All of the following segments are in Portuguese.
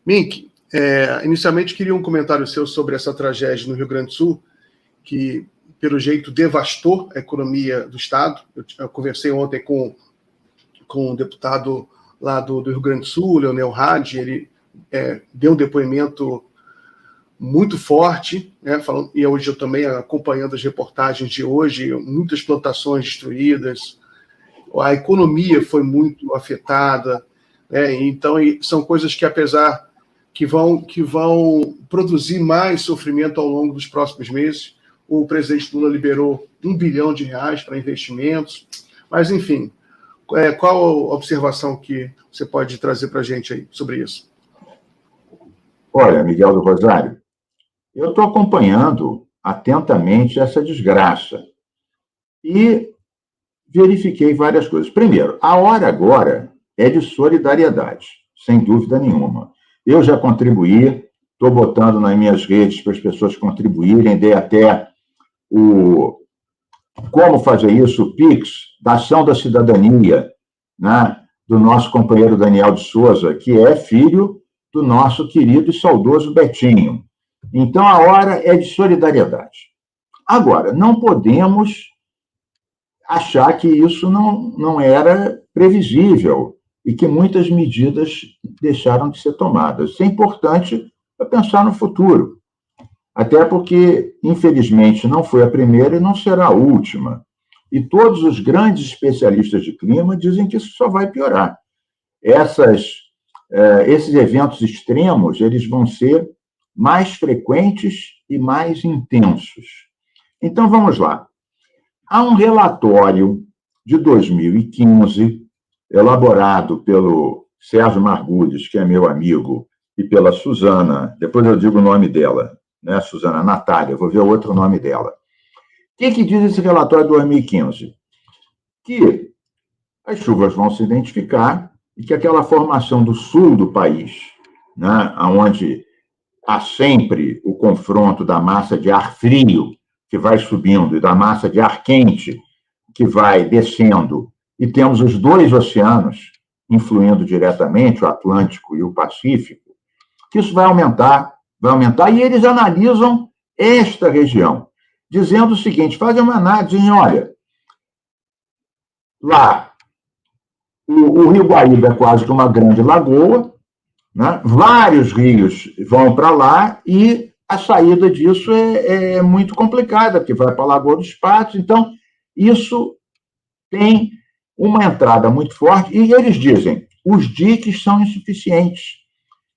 Mink, inicialmente queria um comentário seu sobre essa tragédia no Rio Grande do Sul, que, pelo jeito, devastou a economia do Estado. Eu conversei ontem com um deputado lá do Rio Grande do Sul, Leonel Hadi, ele deu um depoimento muito forte, né, falando, e hoje eu também acompanhando as reportagens de hoje, muitas plantações destruídas, a economia foi muito afetada, né, então são coisas que, apesar que vão produzir mais sofrimento ao longo dos próximos meses. O presidente Lula liberou R$ 1 bilhão para investimentos, mas, enfim, qual a observação que você pode trazer para a gente aí sobre isso? Olha, Miguel do Rosário, eu estou acompanhando atentamente essa desgraça e verifiquei várias coisas. Primeiro, a hora agora é de solidariedade, sem dúvida nenhuma. Eu já contribuí, estou botando nas minhas redes para as pessoas contribuírem, dei até como fazer isso, o Pix, da Ação da Cidadania, né, do nosso companheiro Daniel de Souza, que é filho do nosso querido e saudoso Betinho. Então, a hora é de solidariedade. Agora, não podemos achar que isso não era previsível e que muitas medidas deixaram de ser tomadas. Isso é importante para pensar no futuro. Até porque, infelizmente, não foi a primeira e não será a última. E todos os grandes especialistas de clima dizem que isso só vai piorar. Esses eventos extremos, eles vão ser mais frequentes e mais intensos. Então, vamos lá. Há um relatório de 2015, elaborado pelo Sérgio Margulhes, que é meu amigo, e pela Suzana, depois eu digo o nome dela, né, Suzana Natália, vou ver o outro nome dela. O que diz esse relatório de 2015? Que as chuvas vão se identificar e que aquela formação do sul do país, né, onde há sempre o confronto da massa de ar frio, que vai subindo, e da massa de ar quente, que vai descendo, e temos os dois oceanos influindo diretamente, o Atlântico e o Pacífico, que isso vai aumentar, e eles analisam esta região, dizendo o seguinte, fazem uma análise, dizem, olha, lá, o Rio Guaíba é quase que uma grande lagoa, né? Vários rios vão para lá e a saída disso é muito complicada, porque vai para a Lagoa dos Patos, então isso tem uma entrada muito forte, e eles dizem, os diques são insuficientes,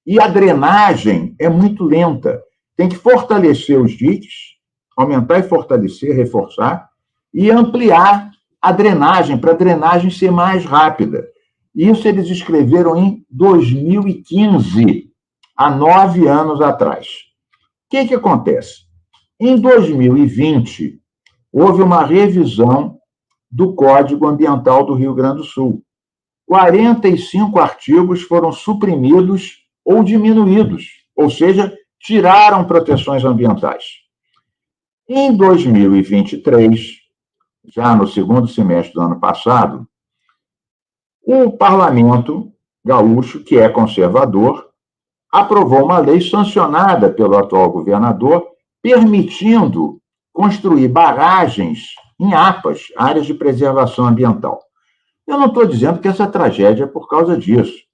e a drenagem é muito lenta, tem que fortalecer os diques, aumentar e fortalecer, reforçar, e ampliar a drenagem, para a drenagem ser mais rápida. Isso eles escreveram em 2015, há 9 anos atrás. O que acontece? Em 2020, houve uma revisão do Código Ambiental do Rio Grande do Sul. 45 artigos foram suprimidos ou diminuídos, ou seja, tiraram proteções ambientais. Em 2023, já no segundo semestre do ano passado, o Parlamento gaúcho, que é conservador, aprovou uma lei sancionada pelo atual governador, permitindo construir barragens em APAs, áreas de preservação ambiental. Eu não estou dizendo que essa tragédia é por causa disso,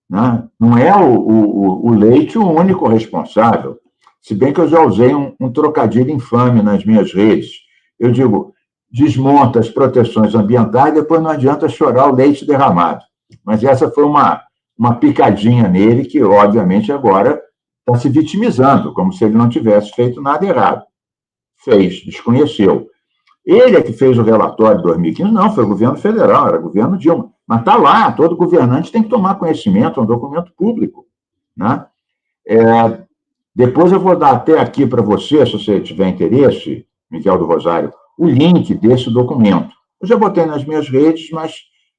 né? Não é o Leite o único responsável, se bem que eu já usei um trocadilho infame nas minhas redes. Eu digo, desmonta as proteções ambientais, depois não adianta chorar o leite derramado. Mas essa foi uma picadinha nele que, obviamente, agora está se vitimizando, como se ele não tivesse feito nada errado. Fez, desconheceu. Ele é que fez o relatório de 2015, não, foi o governo federal, era o governo Dilma. Mas está lá, todo governante tem que tomar conhecimento, é um documento público, né? Depois eu vou dar até aqui para você, se você tiver interesse, Miguel do Rosário, o link desse documento. Eu já botei nas minhas redes, mas,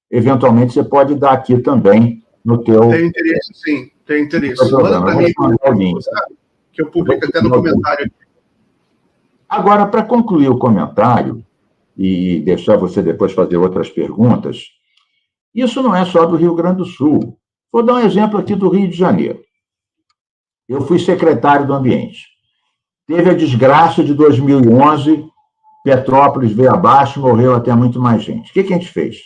eventualmente, você pode dar aqui também no teu... Tem interesse, sim, tem interesse. Manda para mim, que eu publico até no comentário. Agora, para concluir o comentário, e deixar você depois fazer outras perguntas, isso não é só do Rio Grande do Sul. Vou dar um exemplo aqui do Rio de Janeiro. Eu fui secretário do Ambiente. Teve a desgraça de 2011, Petrópolis veio abaixo, morreu até muito mais gente. O que a gente fez?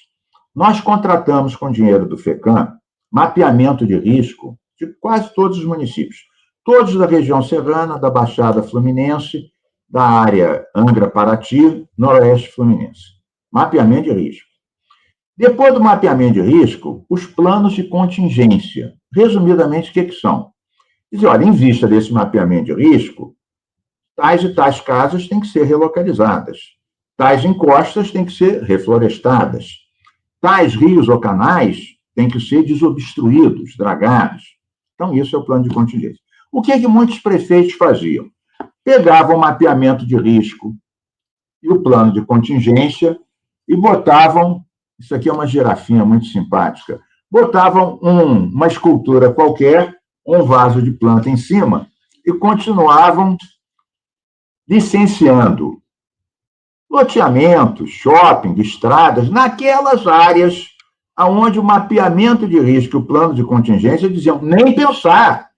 Nós contratamos com dinheiro do FECAM mapeamento de risco de quase todos os municípios. Todos da região serrana, da Baixada Fluminense, da área Angra-Paraty, Noroeste Fluminense. Mapeamento de risco. Depois do mapeamento de risco, os planos de contingência. Resumidamente, o que são? Diz, olha, em vista desse mapeamento de risco, tais e tais casas têm que ser relocalizadas. Tais encostas têm que ser reflorestadas. Tais rios ou canais têm que ser desobstruídos, dragados. Então, isso é o plano de contingência. O que muitos prefeitos faziam? Pegavam o mapeamento de risco e o plano de contingência e botavam, isso aqui é uma girafinha muito simpática, botavam uma escultura qualquer, um vaso de planta em cima e continuavam licenciando loteamentos, shopping, estradas, naquelas áreas onde o mapeamento de risco e o plano de contingência diziam nem pensar.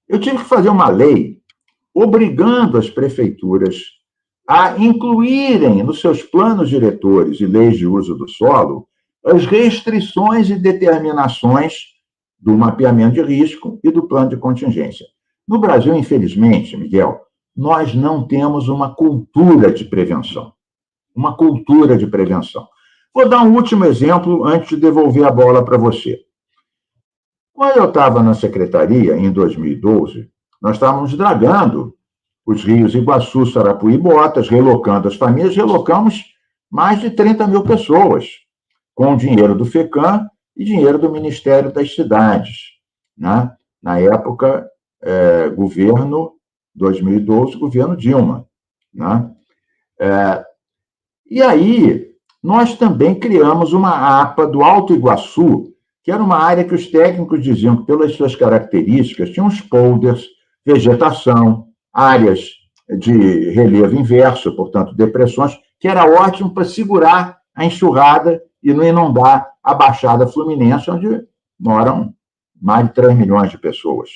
Eu tive que fazer uma lei obrigando as prefeituras a incluírem nos seus planos diretores e leis de uso do solo as restrições e determinações do mapeamento de risco e do plano de contingência. No Brasil, infelizmente, Miguel, nós não temos uma cultura de prevenção. Uma cultura de prevenção. Vou dar um último exemplo antes de devolver a bola para você. Quando eu estava na secretaria, em 2012, nós estávamos dragando os rios Iguaçu, Sarapuí e Botas, relocando as famílias, relocamos mais de 30 mil pessoas, com dinheiro do FECAM e dinheiro do Ministério das Cidades. Né? Na época, governo 2012, governo Dilma. Né? E aí, nós também criamos uma APA do Alto Iguaçu, que era uma área que os técnicos diziam que, pelas suas características, tinha uns polders, vegetação, áreas de relevo inverso, portanto, depressões, que era ótimo para segurar a enxurrada e não inundar a Baixada Fluminense, onde moram mais de 3 milhões de pessoas.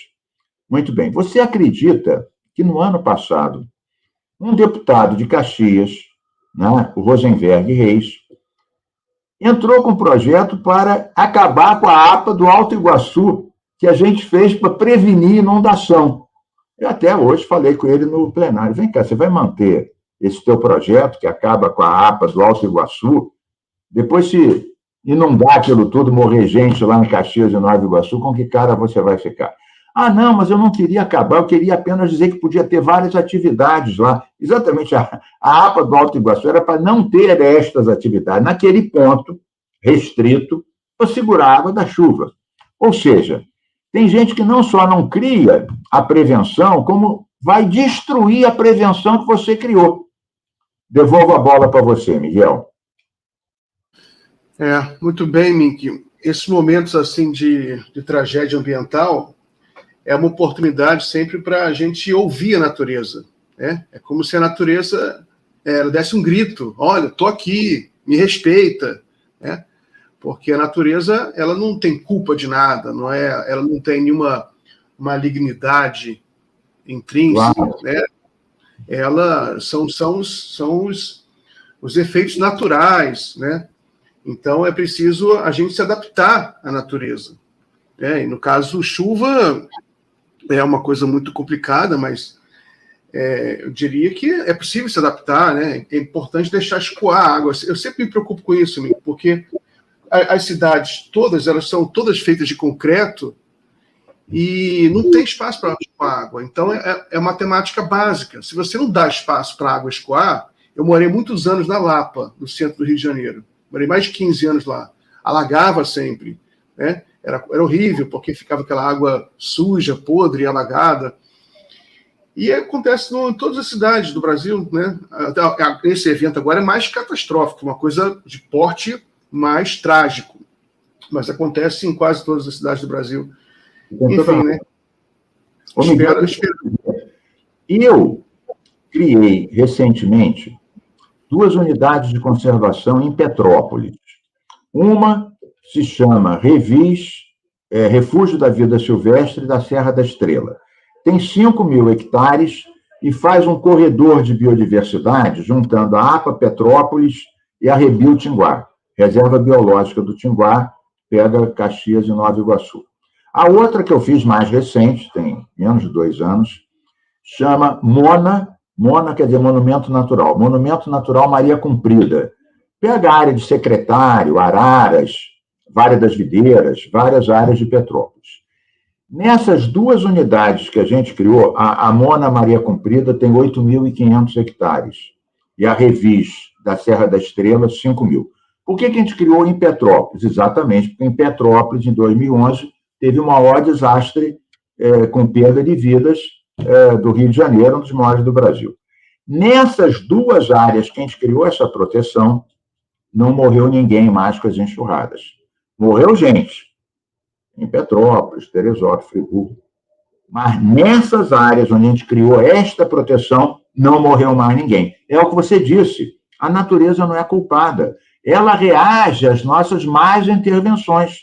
Muito bem. Você acredita que, no ano passado, um deputado de Caxias, né, o Rosenberg Reis, entrou com um projeto para acabar com a APA do Alto Iguaçu, que a gente fez para prevenir inundação. Eu até hoje falei com ele no plenário, vem cá, você vai manter esse teu projeto que acaba com a APA do Alto Iguaçu, depois se inundar aquilo tudo, morrer gente lá em Caxias e Nova Iguaçu, com que cara você vai ficar? Ah, não, mas eu não queria acabar, eu queria apenas dizer que podia ter várias atividades lá. Exatamente, a APA do Alto Iguaçu era para não ter estas atividades, naquele ponto restrito, para segurar a água da chuva. Ou seja, tem gente que não só não cria a prevenção, como vai destruir a prevenção que você criou. Devolvo a bola para você, Miguel. Muito bem, Mink. Esses momentos assim de tragédia ambiental é uma oportunidade sempre para a gente ouvir a natureza. Né? É como se a natureza ela desse um grito: olha, estou aqui, me respeita. Né? Porque a natureza ela não tem culpa de nada, ela não tem nenhuma malignidade intrínseca. Claro. Né? Ela são os efeitos naturais. Né? Então, é preciso a gente se adaptar à natureza. Né? E no caso, chuva é uma coisa muito complicada, mas eu diria que é possível se adaptar, né? É importante deixar escoar a água. Eu sempre me preocupo com isso, amigo, porque as cidades todas, elas são todas feitas de concreto e não tem espaço para escoar água. Então, é matemática básica. Se você não dá espaço para a água escoar, eu morei muitos anos na Lapa, no centro do Rio de Janeiro. Morei mais de 15 anos lá. Alagava sempre, né? Era horrível, porque ficava aquela água suja, podre, alagada. E acontece em todas as cidades do Brasil, né? Esse evento agora é mais catastrófico, uma coisa de porte mais trágico. Mas acontece em quase todas as cidades do Brasil. Enfim, né? Eu criei recentemente 2 unidades de conservação em Petrópolis. Uma se chama Revis, Refúgio da Vida Silvestre da Serra da Estrela. tem 5.000 hectares e faz um corredor de biodiversidade, juntando a APA Petrópolis e a Rebio Tinguá, Reserva Biológica do Tinguá, pega Caxias e Nova Iguaçu. A outra que eu fiz mais recente, tem menos de 2 anos, chama Mona quer dizer Monumento Natural, Monumento Natural Maria Cumprida. Pega a área de Secretário, Araras, Vale das Videiras, várias áreas de Petrópolis. Nessas 2 unidades que a gente criou, a Mona Maria Cumprida tem 8.500 hectares e a Revis da Serra da Estrela, 5.000. Por que a gente criou em Petrópolis? Exatamente, porque em Petrópolis, em 2011, teve o maior desastre com perda de vidas do Rio de Janeiro, um dos maiores do Brasil. Nessas 2 áreas que a gente criou essa proteção, não morreu ninguém mais com as enxurradas. Morreu gente em Petrópolis, Teresópolis, Friburgo. Mas nessas áreas onde a gente criou esta proteção, não morreu mais ninguém. É o que você disse, a natureza não é culpada. Ela reage às nossas más intervenções.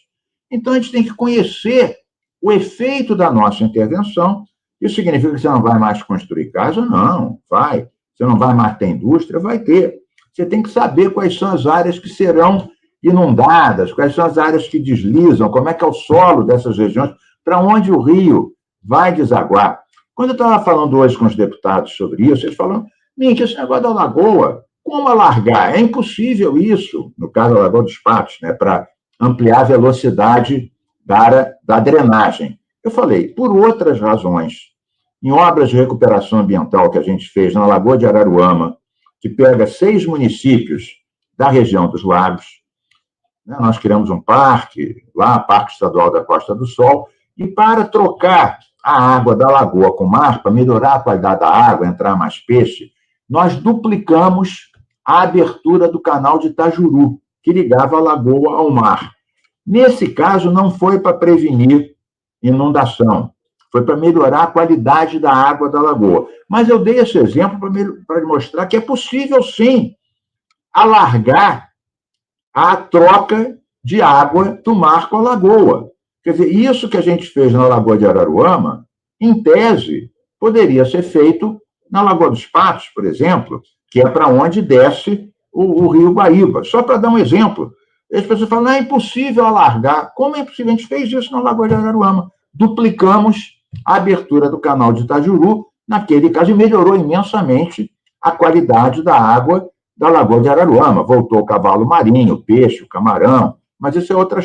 Então, a gente tem que conhecer o efeito da nossa intervenção. Isso significa que você não vai mais construir casa? Não, vai. Você não vai mais ter indústria? Vai ter. Você tem que saber quais são as áreas que serão inundadas, quais são as áreas que deslizam, como é que é o solo dessas regiões, para onde o rio vai desaguar. Quando eu estava falando hoje com os deputados sobre isso, eles falam, Mink, esse negócio da lagoa, como alargar? É impossível isso, no caso da Lagoa dos Patos, né, para ampliar a velocidade da drenagem. Eu falei, por outras razões, em obras de recuperação ambiental que a gente fez na Lagoa de Araruama, que pega 6 municípios da região dos lagos, né, nós criamos um parque, lá, Parque Estadual da Costa do Sol, e para trocar a água da lagoa com o mar, para melhorar a qualidade da água, entrar mais peixe, nós duplicamos a abertura do canal de Itajuru, que ligava a lagoa ao mar. Nesse caso, não foi para prevenir inundação, foi para melhorar a qualidade da água da lagoa. Mas eu dei esse exemplo para mostrar que é possível, sim, alargar a troca de água do mar com a lagoa. Quer dizer, isso que a gente fez na Lagoa de Araruama, em tese, poderia ser feito na Lagoa dos Patos, por exemplo, que é para onde desce o Rio Guaíba. Só para dar um exemplo. As pessoas falam, é impossível alargar. Como é impossível? A gente fez isso na Lagoa de Araruama. Duplicamos a abertura do canal de Itajuru, naquele caso, e melhorou imensamente a qualidade da água da Lagoa de Araruama. Voltou o cavalo marinho, o peixe, o camarão, mas isso é outra